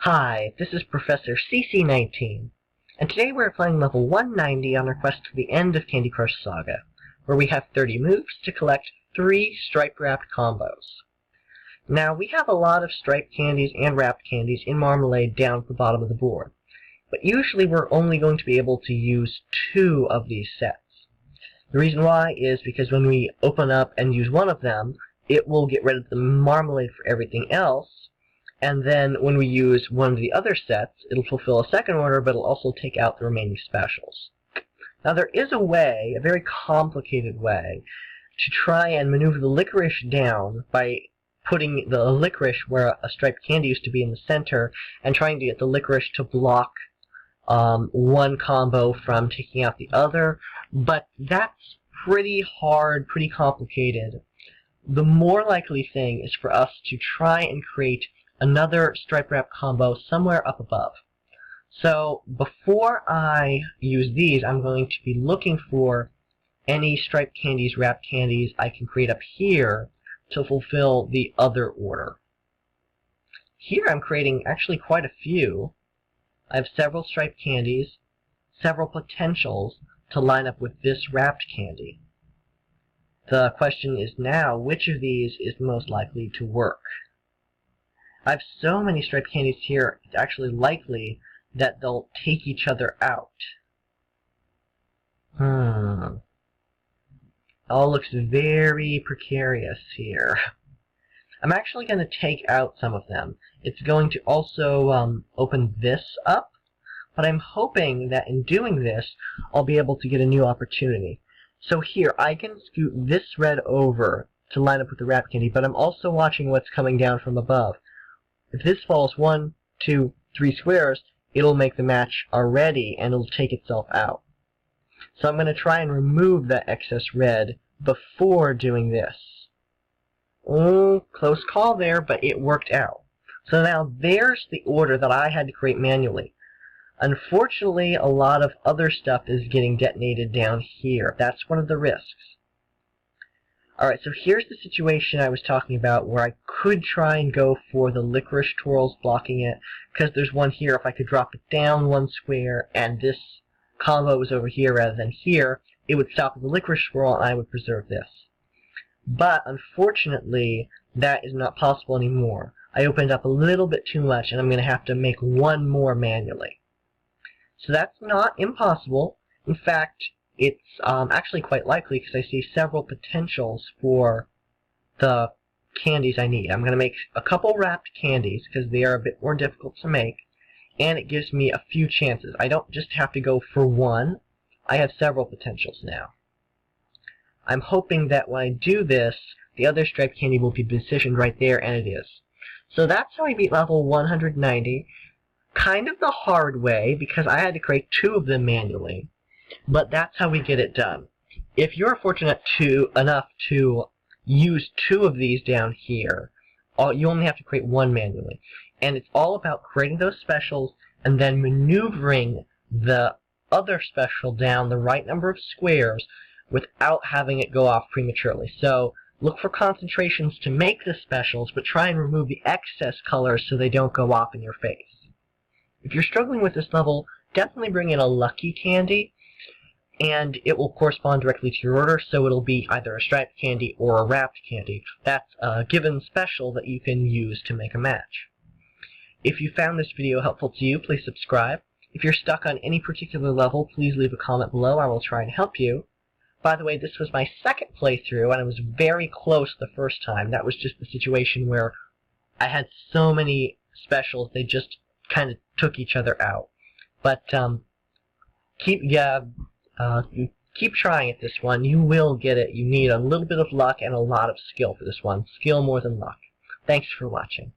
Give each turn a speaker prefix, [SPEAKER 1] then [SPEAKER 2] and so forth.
[SPEAKER 1] Hi, this is Professor CC19, and today we're playing level 190 on our quest to the end of Candy Crush Saga, where we have 30 moves to collect 3 stripe-wrapped combos. Now, we have a lot of striped candies and wrapped candies in Marmalade down at the bottom of the board, but usually we're only going to be able to use 2 of these sets. The reason why is because when we open up and use one of them, it will get rid of the Marmalade for everything else, and then when we use one of the other sets, it'll fulfill a second order, but it'll also take out the remaining specials. Now there is a way, a very complicated way, to try and maneuver the licorice down by putting the licorice where a striped candy used to be in the center, and trying to get the licorice to block one combo from taking out the other, but that's pretty hard, pretty complicated. The more likely thing is for us to try and create another stripe wrap combo somewhere up above. So before I use these, I'm going to be looking for any striped candies, wrapped candies I can create up here to fulfill the other order. Here I'm creating actually quite a few. I have several striped candies, several potentials to line up with this wrapped candy. The question is now, which of these is most likely to work? I have so many striped candies here, it's actually likely that they'll take each other out. All looks very precarious here. I'm actually going to take out some of them. It's going to also open this up, but I'm hoping that in doing this, I'll be able to get a new opportunity. So here, I can scoot this red over to line up with the wrapped candy, but I'm also watching what's coming down from above. If this falls 1, 2, 3 squares, it'll make the match already, and it'll take itself out. So I'm going to try and remove that excess red before doing this. Oh, close call there, but it worked out. So now there's the order that I had to create manually. Unfortunately, a lot of other stuff is getting detonated down here. That's one of the risks. Alright, so here's the situation I was talking about where I could try and go for the licorice twirls blocking it, because there's one here. If I could drop it down 1 square and this combo was over here rather than here, it would stop the licorice swirl and I would preserve this. But unfortunately, that is not possible anymore. I opened up a little bit too much and I'm going to have to make one more manually. So that's not impossible. In fact, it's actually quite likely because I see several potentials for the candies I need. I'm going to make a couple wrapped candies because they are a bit more difficult to make, and it gives me a few chances. I don't just have to go for one. I have several potentials now. I'm hoping that when I do this, the other striped candy will be positioned right there, and it is. So that's how I beat level 190. Kind of the hard way because I had to create 2 of them manually. But that's how we get it done. If you're fortunate enough to use 2 of these down here, you only have to create 1 manually. And it's all about creating those specials and then maneuvering the other special down the right number of squares without having it go off prematurely. So look for concentrations to make the specials, but try and remove the excess colors so they don't go off in your face. If you're struggling with this level, definitely bring in a lucky candy, and it will correspond directly to your order, so it'll be either a striped candy or a wrapped candy. That's a given special that you can use to make a match. If you found this video helpful to you, please subscribe. If you're stuck on any particular level, please leave a comment below. I will try and help you. By the way, this was my second playthrough, and I was very close the first time. That was just the situation where I had so many specials, they just kind of took each other out. But keep trying at this one. You will get it. You need a little bit of luck and a lot of skill for this one. Skill more than luck. Thanks for watching.